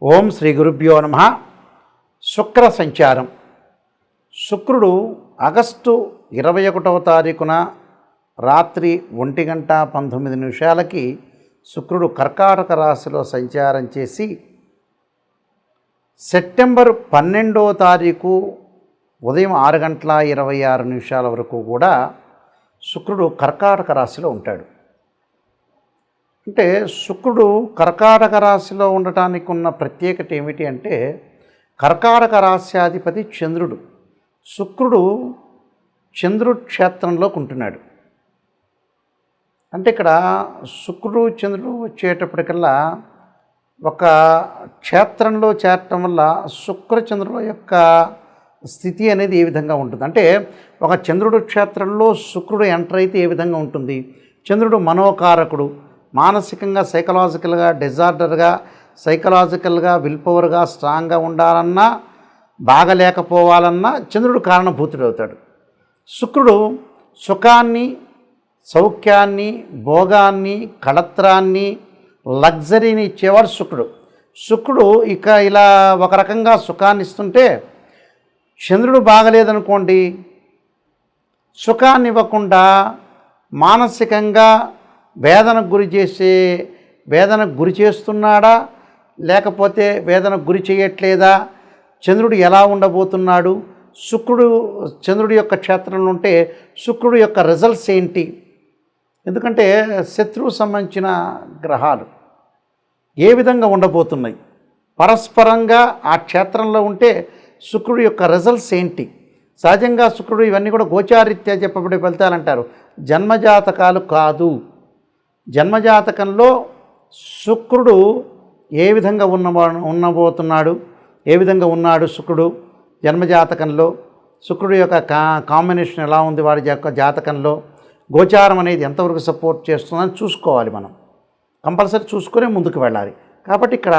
ఓం శ్రీ గురుభ్యో నమః. శుక్ర సంచారం. శుక్రుడు ఆగస్టు 21వ తారీఖున రాత్రి 1:19 శుక్రుడు కర్కాటక రాశిలో సంచారం చేసి సెప్టెంబర్ 12వ తారీఖు ఉదయం 6:26 వరకు కూడా శుక్రుడు కర్కాటక రాశిలో ఉంటాడు. అంటే శుక్రుడు కర్కాటక రాశిలో ఉండటానికి ఉన్న ప్రత్యేకత ఏమిటి అంటే, కర్కాటక రాశ్యాధిపతి చంద్రుడు. శుక్రుడు చంద్రుడు క్షేత్రంలోకి ఉంటున్నాడు. అంటే ఇక్కడ శుక్రుడు చంద్రుడు వచ్చేటప్పటికల్లా ఒక క్షేత్రంలో చేరటం వల్ల శుక్రచంద్రుల యొక్క స్థితి అనేది ఏ విధంగా ఉంటుంది అంటే, ఒక చంద్రుడు క్షేత్రంలో శుక్రుడు ఎంటర్ అయితే ఏ విధంగా ఉంటుంది. చంద్రుడు మనోకారకుడు. మానసికంగా సైకలాజికల్గా డిజార్డర్గా సైకలాజికల్గా విల్పవర్గా స్ట్రాంగ్గా ఉండాలన్నా బాగలేకపోవాలన్నా చంద్రుడు కారణభూతుడవుతాడు. శుక్రుడు సుఖాన్ని సౌఖ్యాన్ని భోగాన్ని కళత్రాన్ని లగ్జరీని ఇచ్చేవాడు శుక్రుడు. శుక్రుడు ఇక ఇలా ఒక రకంగా సుఖాన్ని ఇస్తుంటే, చంద్రుడు బాగలేదనుకోండి, సుఖాన్ని ఇవ్వకుండా మానసికంగా వేదనకు గురి చేస్తున్నాడా లేకపోతే వేదనకు గురి చేయట్లేదా, చంద్రుడు ఎలా ఉండబోతున్నాడు, చంద్రుడి యొక్క క్షేత్రంలో ఉంటే శుక్రుడు యొక్క రిజల్ట్స్ ఏంటి. ఎందుకంటే శత్రువు సంబంధించిన గ్రహాలు ఏ విధంగా ఉండబోతున్నాయి, పరస్పరంగా ఆ క్షేత్రంలో ఉంటే శుక్రుడి యొక్క రిజల్ట్స్ ఏంటి. సహజంగా శుక్రుడు ఇవన్నీ కూడా గోచారీత్యా చెప్పబడే ఫలితాలు అంటారు, జన్మజాతకాలు కాదు. జన్మజాతకంలో శుక్రుడు ఏ విధంగా ఉండబోతున్నాడు, ఏ విధంగా ఉన్నాడు శుక్రుడు జన్మజాతకంలో, శుక్రుడు యొక్క కాంబినేషన్ ఎలా ఉంది వాడి యొక్క జాతకంలో, గోచారం అనేది ఎంతవరకు సపోర్ట్ చేస్తుందని చూసుకోవాలి. మనం కంపల్సరీ చూసుకునే ముందుకు వెళ్ళాలి. కాబట్టి ఇక్కడ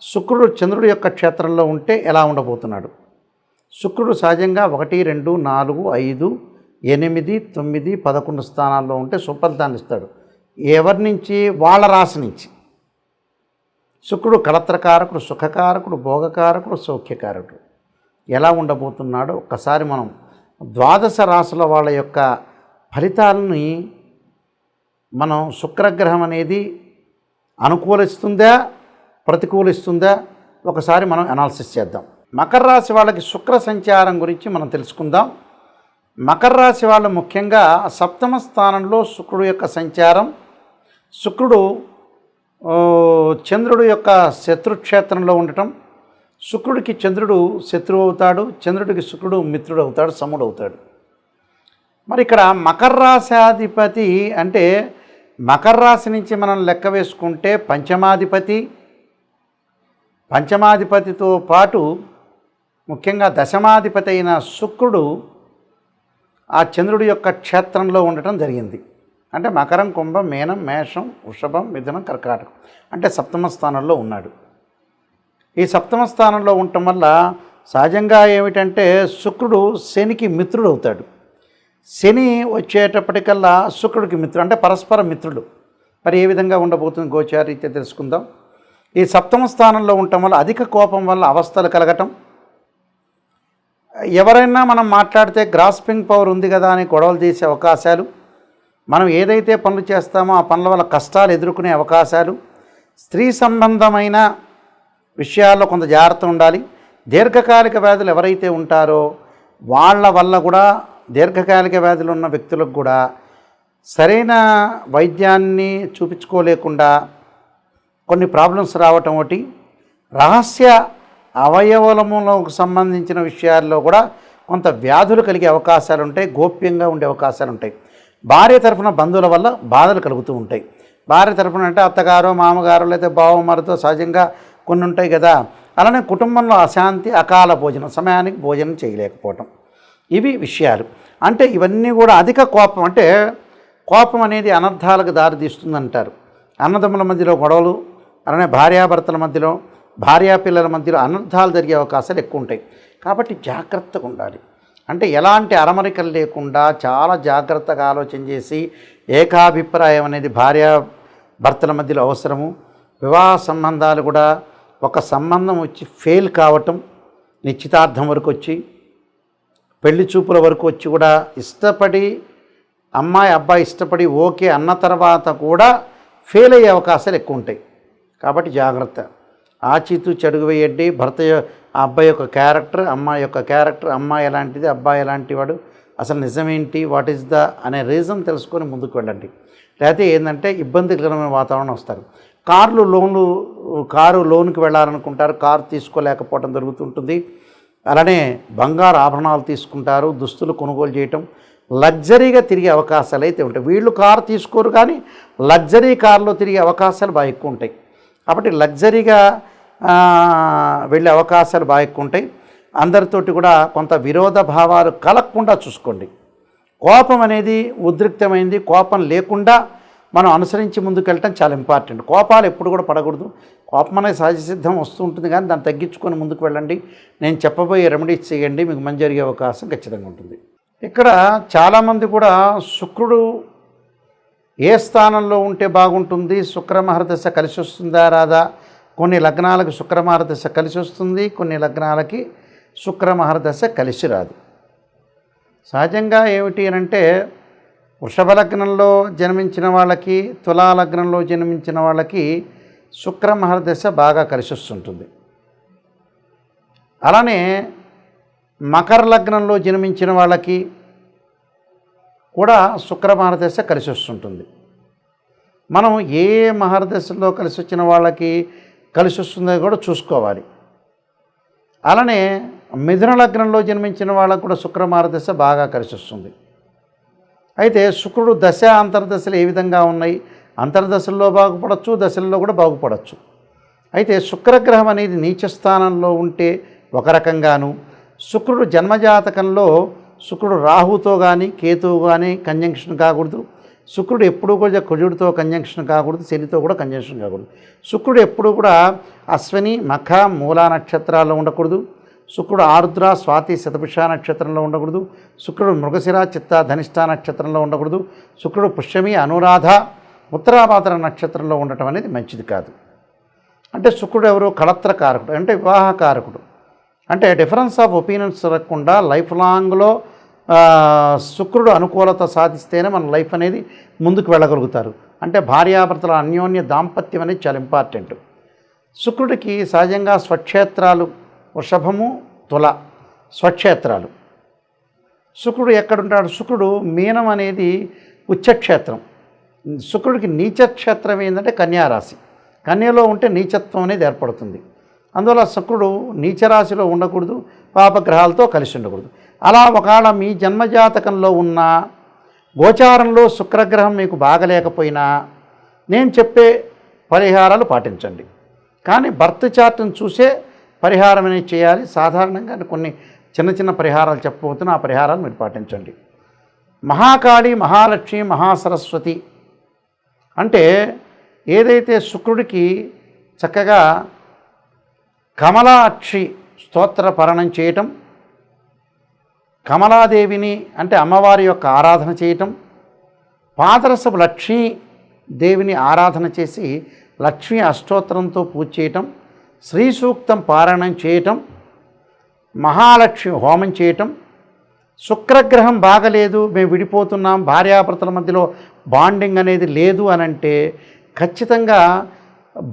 శుక్రుడు చంద్రుడి యొక్క క్షేత్రంలో ఉంటే ఎలా ఉండబోతున్నాడు. శుక్రుడు సహజంగా 1, 2, 4, 5, 8, 9, 11 స్థానాల్లో ఉంటే సుఫలితాన్ని ఇస్తాడు. ఎవరి నుంచి? వాళ్ళ రాశి నుంచి. శుక్రుడు కళత్రకారకుడు, సుఖకారకుడు, భోగకారకుడు, సౌఖ్యకారకుడు. ఎలా ఉండబోతున్నాడో ఒక్కసారి మనం ద్వాదశ రాశుల వాళ్ళ యొక్క ఫలితాలని మనం శుక్రగ్రహం అనేది అనుకూలిస్తుందా ప్రతికూలిస్తుందా ఒకసారి మనం అనాలిసిస్ చేద్దాం. మకర రాశి వాళ్ళకి శుక్ర సంచారం గురించి మనం తెలుసుకుందాం. మకర రాశి వాళ్ళు ముఖ్యంగా 7వ స్థానంలో శుక్రుడు యొక్క సంచారం. శుక్రుడు చంద్రుడు యొక్క శత్రుక్షేత్రంలో ఉండటం, శుక్రుడికి చంద్రుడు శత్రువు అవుతాడు, చంద్రుడికి శుక్రుడు మిత్రుడు అవుతాడు, సముడు అవుతాడు. మరి ఇక్కడ మకర రాశాధిపతి అంటే మకర రాశి నుంచి మనం లెక్క వేసుకుంటే పంచమాధిపతితో పాటు ముఖ్యంగా దశమాధిపతి అయిన శుక్రుడు ఆ చంద్రుడి యొక్క క్షేత్రంలో ఉండటం జరిగింది. అంటే మకరం, కుంభం, మీనం, మేషం, వృషభం, మిథునం, కర్కాటకం అంటే 7వ స్థానంలో ఉన్నాడు. ఈ 7వ స్థానంలో ఉండటం వల్ల సహజంగా ఏమిటంటే శుక్రుడు శనికి మిత్రుడు అవుతాడు. శని వచ్చేటప్పటికల్లా శుక్రుడికి మిత్రుడు అంటే పరస్పర మిత్రుడు. మరి ఏ విధంగా ఉండబోతుంది గోచారీత్యా తెలుసుకుందాం. ఈ 7వ స్థానంలో ఉండటం వల్ల అధిక కోపం వల్ల అవస్థలు కలగటం, ఎవరైనా మనం మాట్లాడితే గ్రాస్పింగ్ పవర్ ఉంది కదా అని గొడవలు చేసే అవకాశాలు, మనం ఏదైతే పనులు చేస్తామో ఆ పనుల వల్ల కష్టాలు ఎదుర్కొనే అవకాశాలు, స్త్రీ సంబంధమైన విషయాల్లో కొంత జాగ్రత్త ఉండాలి. దీర్ఘకాలిక వ్యాధులు ఎవరైతే ఉంటారో వాళ్ళ వల్ల కూడా, దీర్ఘకాలిక వ్యాధులు ఉన్న వ్యక్తులకు కూడా సరైన వైద్యాన్ని చూపించుకోలేకుండా కొన్ని ప్రాబ్లమ్స్ రావటం ఒకటి, రహస్య అవయవములకు సంబంధించిన విషయాల్లో కూడా కొంత వ్యాధులు కలిగే అవకాశాలు ఉంటాయి, గోప్యంగా ఉండే అవకాశాలు ఉంటాయి. భార్య తరఫున బంధువుల వల్ల బాధలు కలుగుతూ ఉంటాయి. భార్య తరఫున అంటే అత్తగారో మామగారో లేదా బావమారితో సహజంగా కొన్ని ఉంటాయి కదా. అలానే కుటుంబంలో అశాంతి, అకాల భోజనం, సమయానికి భోజనం చేయలేకపోవటం, ఇవి విషయాలు. అంటే ఇవన్నీ కూడా అధిక కోపం, అంటే కోపం అనేది అనర్థాలకు దారితీస్తుందంటారు. అన్నదమ్ముల మధ్యలో గొడవలు, అలానే భార్యాభర్తల మధ్యలో, భార్యాపిల్లల మధ్యలో అనర్థాలు జరిగే అవకాశాలు ఎక్కువ ఉంటాయి. కాబట్టి జాగ్రత్తగా ఉండాలి. అంటే ఎలాంటి అరమరికలు లేకుండా చాలా జాగ్రత్తగా ఆలోచన చేసి ఏకాభిప్రాయం అనేది భార్యాభర్తల మధ్యలో అవసరము. వివాహ సంబంధాలు కూడా ఒక సంబంధం వచ్చి ఫెయిల్ కావటం, నిశ్చితార్థం వరకు వచ్చి పెళ్లి చూపుల వరకు వచ్చి కూడా ఇష్టపడి అమ్మాయి అబ్బాయి ఇష్టపడి ఓకే అన్న తర్వాత కూడా ఫెయిల్ అయ్యే అవకాశాలు ఎక్కువ ఉంటాయి. కాబట్టి జాగ్రత్త, ఆచితూచి అడుగు వేయండి. ఆ అబ్బాయి యొక్క క్యారెక్టర్, అమ్మాయి యొక్క క్యారెక్టర్, అమ్మాయి ఎలాంటిది అబ్బాయి ఎలాంటి వాడు, అసలు నిజమేంటి, వాట్ ఈస్ ద అనే రీజన్ తెలుసుకొని ముందుకు వెళ్ళండి. లేకపోతే ఏంటంటే ఇబ్బందికరమైన వాతావరణం వస్తారు. కారు లోన్కి వెళ్ళాలనుకుంటారు, కారు తీసుకోలేకపోవడం జరుగుతుంటుంది. అలానే బంగారు ఆభరణాలు తీసుకుంటారు, దుస్తులు కొనుగోలు చేయటం, లగ్జరీగా తిరిగే అవకాశాలు అయితే ఉంటాయి. వీళ్ళు కారు తీసుకోరు కానీ లగ్జరీ కారులో తిరిగే అవకాశాలు బాగా ఎక్కువ ఉంటాయి. కాబట్టి లగ్జరీగా వెళ్ళే అవకాశాలు బాగా ఎక్కువ ఉంటాయి. అందరితోటి కూడా కొంత విరోధ భావాలు కలగకుండా చూసుకోండి. కోపం అనేది ఉద్రిక్తమైంది, కోపం లేకుండా మనం అనుసరించి ముందుకెళ్ళటం చాలా ఇంపార్టెంట్. కోపాలు ఎప్పుడు కూడా పడకూడదు. కోపం అనేది సహజసిద్ధం వస్తూ ఉంటుంది కానీ దాన్ని తగ్గించుకొని ముందుకు వెళ్ళండి. నేను చెప్పబోయే రెమెడీస్ చేయండి, మీకు మంచి జరిగే అవకాశం ఖచ్చితంగా ఉంటుంది. ఇక్కడ చాలామంది కూడా శుక్రుడు ఏ స్థానంలో ఉంటే బాగుంటుంది, శుక్రమహర్దశ కలిసి వస్తుందా రాదా, కొన్ని లగ్నాలకు శుక్రమహర్దశ కలిసి వస్తుంది, కొన్ని లగ్నాలకి శుక్రమహర్దశ కలిసి రాదు. సహజంగా ఏమిటి అంటే వృషభ లగ్నంలో జన్మించిన వాళ్ళకి, తులా లగ్నంలో జన్మించిన వాళ్ళకి శుక్రమహర్దశ బాగా కలిసి వస్తుంటుంది. అలానే మకర లగ్నంలో జన్మించిన వాళ్ళకి కూడా శుక్రమహర్దశ కలిసి వస్తుంటుంది. మనం ఏ మహర్దశలో కలిసి వచ్చిన వాళ్ళకి కలిసి వస్తుందో కూడా చూసుకోవాలి. అలానే మిథున లగ్నంలో జన్మించిన వాళ్ళకు కూడా శుక్రమహర్దశ బాగా కలిసి వస్తుంది. అయితే శుక్రుడు దశ అంతర్దశలు ఏ విధంగా ఉన్నాయి, అంతర్దశల్లో బాగుపడవచ్చు, దశల్లో కూడా బాగుపడవచ్చు. అయితే శుక్రగ్రహం అనేది నీచ స్థానంలో ఉంటే ఒక రకంగాను, శుక్రుడు జన్మజాతకంలో శుక్రుడు రాహుతో కానీ కేతువు కానీ కంజంక్షన్ కాకూడదు. శుక్రుడు ఎప్పుడూ కూడా కుజుడితో కంజంక్షన్ కాకూడదు, శనితో కూడా కంజంక్షన్ కాకూడదు. శుక్రుడు ఎప్పుడూ కూడా అశ్విని మఖ మూలా నక్షత్రాల్లో ఉండకూడదు. శుక్రుడు ఆరుద్ర స్వాతి శతభిష నక్షత్రంలో ఉండకూడదు. శుక్రుడు మృగశిర చిత్త ధనిష్ట నక్షత్రంలో ఉండకూడదు. శుక్రుడు పుష్యమి అనురాధ ఉత్తరాభాద్ర నక్షత్రంలో ఉండటం అనేది మంచిది కాదు. అంటే శుక్రుడు ఎవరు, కళత్రకారకుడు అంటే వివాహకారకుడు. అంటే డిఫరెన్స్ ఆఫ్ ఒపీనియన్స్ జరగకుండా లైఫ్ లాంగ్లో శుక్రుడు అనుకూలత సాధిస్తేనే మన లైఫ్ అనేది ముందుకు వెళ్ళగలుగుతారు. అంటే భార్యాభర్తల అన్యోన్య దాంపత్యం అనేది చాలా ఇంపార్టెంట్. శుక్రుడికి సహజంగా స్వక్షేత్రాలు వృషభము తుల స్వక్షేత్రాలు. శుక్రుడు ఎక్కడుంటాడు, శుక్రుడు మీనం అనేది ఉచ్చక్షేత్రం. శుక్రుడికి నీచక్షేత్రం ఏంటంటే కన్యారాశి. కన్యలో ఉంటే నీచత్వం అనేది ఏర్పడుతుంది. అందువల్ల శుక్రుడు నీచరాశిలో ఉండకూడదు, పాపగ్రహాలతో కలిసి ఉండకూడదు. అలా ఒకవేళ మీ జన్మజాతకంలో ఉన్న గోచారంలో శుక్రగ్రహం మీకు బాగలేకపోయినా నేను చెప్పే పరిహారాలు పాటించండి. కానీ బర్త్ చార్ట్ని చూసే పరిహారం అనేది చేయాలి. సాధారణంగా కొన్ని చిన్న చిన్న పరిహారాలు చెప్పబోతున్నా, ఆ పరిహారాలు మీరు పాటించండి. మహాకాళి, మహాలక్ష్మి, మహాసరస్వతి అంటే ఏదైతే శుక్రుడికి చక్కగా కమలాక్షి స్తోత్ర పఠనం చేయటం, కమలాదేవిని అంటే అమ్మవారి యొక్క ఆరాధన చేయటం, పాదరసపు లక్ష్మీ దేవిని ఆరాధన చేసి లక్ష్మీ అష్టోత్తరంతో పూజ చేయటం, శ్రీ సూక్తం పారాయణం చేయటం, మహాలక్ష్మి హోమం చేయటం. శుక్రగ్రహం బాగలేదు, మేము విడిపోతున్నాం, భార్యాభర్తల మధ్యలో బాండింగ్ అనేది లేదు అనంటే ఖచ్చితంగా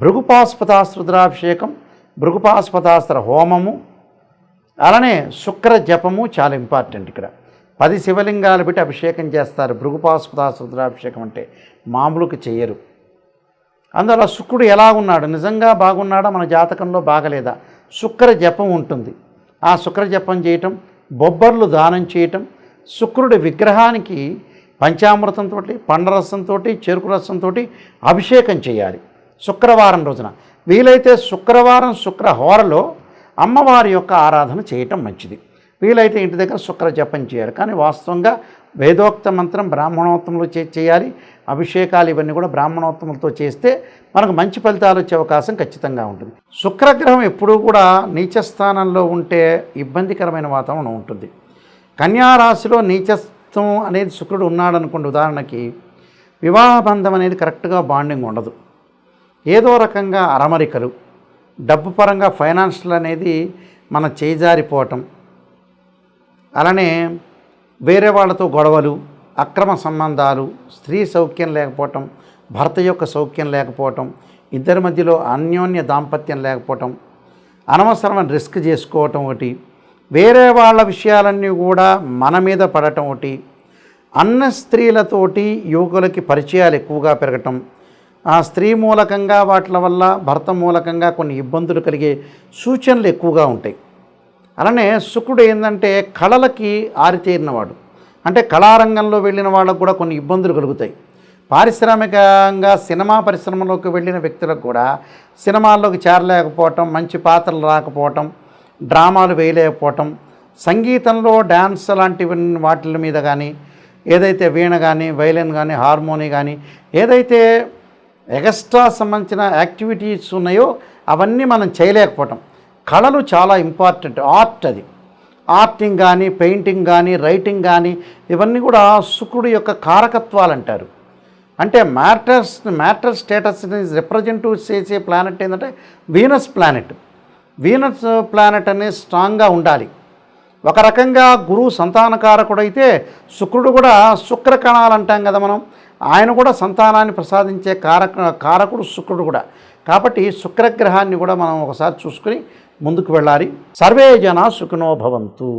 భృగుపాస్పదాస్త్ర రుద్రాభిషేకం, భృగుపాస్పదాస్త్ర హోమము, అలానే శుక్ర జపము చాలా ఇంపార్టెంట్. ఇక్కడ 10 శివలింగాలు పెట్టి అభిషేకం చేస్తారు. భృగుపాస్పదాస్త్ర రుద్రాభిషేకం అంటే మామూలుకి చెయ్యరు. అందువల్ల శుక్రుడు ఎలా ఉన్నాడు, నిజంగా బాగున్నాడా, మన జాతకంలో బాగలేదా, శుక్ర జపం ఉంటుంది. ఆ శుక్ర జపం చేయటం, బొబ్బర్లు దానం చేయటం, శుక్రుడి విగ్రహానికి పంచామృతంతో పండరసంతో చెరుకు రసంతో అభిషేకం చేయాలి శుక్రవారం రోజున. వీలైతే శుక్రవారం శుక్రహోరలో అమ్మవారి యొక్క ఆరాధన చేయటం మంచిది. వీలైతే ఇంటి దగ్గర శుక్ర జపం చేయాలి. కానీ వాస్తవంగా వేదోక్త మంత్రం బ్రాహ్మణోత్తములు చేయాలి. అభిషేకాలు ఇవన్నీ కూడా బ్రాహ్మణోత్తములతో చేస్తే మనకు మంచి ఫలితాలు వచ్చే అవకాశం ఖచ్చితంగా ఉంటుంది. శుక్రగ్రహం ఎప్పుడూ కూడా నీచస్థానంలో ఉంటే ఇబ్బందికరమైన వాతావరణం ఉంటుంది. కన్యారాశిలో నీచత్వం అనేది శుక్రుడు ఉన్నాడనుకోండి, ఉదాహరణకి వివాహ బంధం అనేది కరెక్ట్గా బాండింగ్ ఉండదు. ఏదో రకంగా అరమరికలు, డబ్బు పరంగా ఫైనాన్షియల్ అనేది మన చేజారిపోవటం, అలానే వేరే వాళ్ళతో గొడవలు, అక్రమ సంబంధాలు, స్త్రీ సౌఖ్యం లేకపోవటం, భర్త యొక్క సౌఖ్యం లేకపోవటం, ఇద్దరి మధ్యలో అన్యోన్య దాంపత్యం లేకపోవటం, అనవసరమైన రిస్క్ చేసుకోవటం ఒకటి, వేరే వాళ్ళ విషయాలన్నీ కూడా మన మీద పడటం ఒకటి, అన్న స్త్రీలతోటి యువకులకి పరిచయాలు ఎక్కువగా పెరగటం, ఆ స్త్రీ మూలకంగా వాటి వల్ల భర్త మూలకంగా కొన్ని ఇబ్బందులు కలిగే సూచనలు ఎక్కువగా ఉంటాయి. అలానే శుక్రుడు ఏంటంటే కళలకి ఆరితేరినవాడు, అంటే కళారంగంలో వెళ్ళిన వాళ్ళకు కూడా కొన్ని ఇబ్బందులు కలుగుతాయి. పారిశ్రామికంగా సినిమా పరిశ్రమలోకి వెళ్ళిన వ్యక్తులకు కూడా సినిమాల్లోకి చేరలేకపోవటం, మంచి పాత్రలు రాకపోవటం, డ్రామాలు వేయలేకపోవటం, సంగీతంలో డ్యాన్స్ లాంటివి వాటి మీద కానీ, ఏదైతే వీణ కానీ, వైలిన్ కానీ, హార్మోని కానీ, ఏదైతే ఎక్స్ట్రా సంబంధించిన యాక్టివిటీస్ ఉన్నాయో అవన్నీ మనం చేయలేకపోవటం. కళలు చాలా ఇంపార్టెంట్. అది ఆర్టింగ్ కానీ, పెయింటింగ్ కానీ, రైటింగ్ కానీ, ఇవన్నీ కూడా శుక్రుడు యొక్క కారకత్వాలు అంటారు. అంటే మ్యాటర్ స్టేటస్ని రిప్రజెంటివ్ చేసే ప్లానెట్ ఏంటంటే వీనస్ ప్లానెట్. వీనస్ ప్లానెట్ అనేది స్ట్రాంగ్గా ఉండాలి. ఒక రకంగా గురువు సంతానకారకుడైతే శుక్రుడు కూడా శుక్రకణాలు అంటాం కదా మనం, ఆయన కూడా సంతానాన్ని ప్రసాదించే కారకుడు శుక్రుడు కూడా. కాబట్టి శుక్రగ్రహాన్ని కూడా మనం ఒకసారి చూసుకుని ముందుకు వెళ్ళాలి. సర్వే జనా సుఖినో భవంతు.